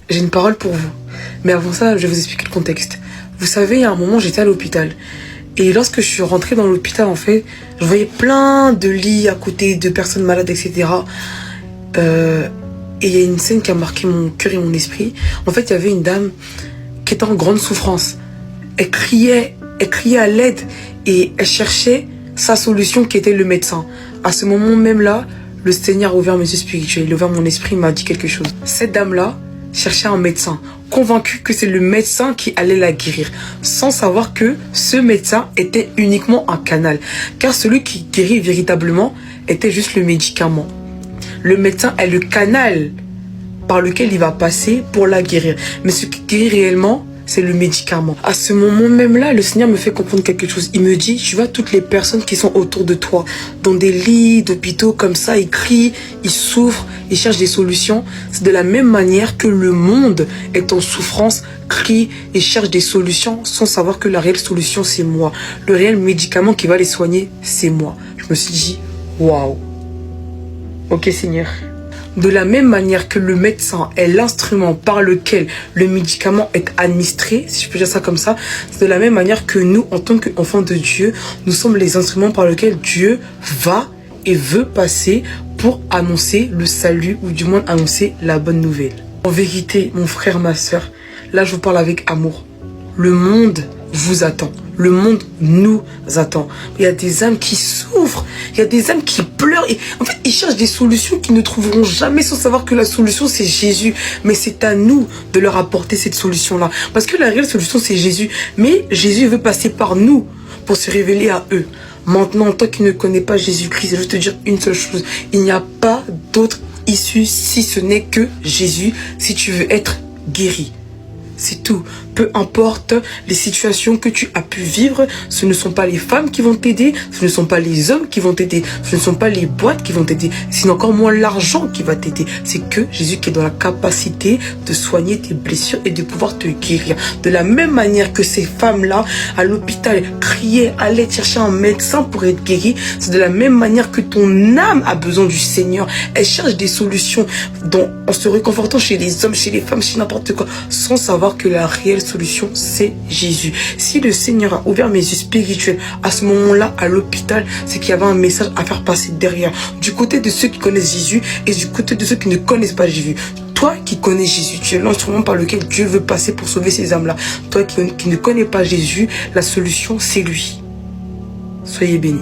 J'ai une parole pour vous. Mais avant ça, je vais vous expliquer le contexte. Vous savez, il y a un moment, j'étais à l'hôpital. Et lorsque je suis rentrée dans l'hôpital, en fait, je voyais plein de lits à côté de personnes malades, etc. Et il y a une scène qui a marqué mon cœur et mon esprit. En fait, il y avait une dame qui était en grande souffrance. Elle criait à l'aide et elle cherchait sa solution qui était le médecin. À ce moment même là, le Seigneur a ouvert mes yeux spirituels, il a ouvert mon esprit, il m'a dit quelque chose. Cette dame-là cherchait un médecin, convaincue que c'est le médecin qui allait la guérir, sans savoir que ce médecin était uniquement un canal. Car celui qui guérit véritablement était juste le médicament. Le médecin est le canal par lequel il va passer pour la guérir. Mais ce qui guérit réellement, c'est le médicament. À ce moment même là, le Seigneur me fait comprendre quelque chose. Il me dit, tu vois toutes les personnes qui sont autour de toi, dans des lits d'hôpitaux comme ça, ils crient, ils souffrent, ils cherchent des solutions. C'est de la même manière que le monde est en souffrance, crie et cherche des solutions sans savoir que la réelle solution, c'est moi. Le réel médicament qui va les soigner, c'est moi. Je me suis dit, waouh. Ok Seigneur. De la même manière que le médecin est l'instrument par lequel le médicament est administré, si je peux dire ça comme ça, c'est de la même manière que nous, en tant qu'enfants de Dieu, nous sommes les instruments par lesquels Dieu va et veut passer pour annoncer le salut ou du moins annoncer la bonne nouvelle. En vérité, mon frère, ma soeur, là je vous parle avec amour. Le monde vous attend. Le monde nous attend. Il y a des âmes qui souffrent. Il y a des âmes qui pleurent. Et en fait, ils cherchent des solutions qu'ils ne trouveront jamais sans savoir que la solution, c'est Jésus. Mais c'est à nous de leur apporter cette solution-là. Parce que la réelle solution, c'est Jésus. Mais Jésus veut passer par nous pour se révéler à eux. Maintenant, toi qui ne connais pas Jésus-Christ, je veux te dire une seule chose. Il n'y a pas d'autre issue si ce n'est que Jésus si tu veux être guéri. C'est tout. Peu importe les situations que tu as pu vivre, ce ne sont pas les femmes qui vont t'aider, ce ne sont pas les hommes qui vont t'aider, ce ne sont pas les boîtes qui vont t'aider, c'est encore moins l'argent qui va t'aider. C'est que Jésus qui est dans la capacité de soigner tes blessures et de pouvoir te guérir. De la même manière que ces femmes-là, à l'hôpital, criaient, allaient chercher un médecin pour être guéries, c'est de la même manière que ton âme a besoin du Seigneur. Elle cherche des solutions en se réconfortant chez les hommes, chez les femmes, chez n'importe quoi, sans savoir que la réelle solution, c'est Jésus. Si le Seigneur a ouvert mes yeux spirituels à ce moment-là, à l'hôpital, c'est qu'il y avait un message à faire passer derrière. Du côté de ceux qui connaissent Jésus et du côté de ceux qui ne connaissent pas Jésus. Toi qui connais Jésus, tu es l'instrument par lequel Dieu veut passer pour sauver ces âmes-là. Toi qui ne connais pas Jésus, la solution, c'est lui. Soyez bénis.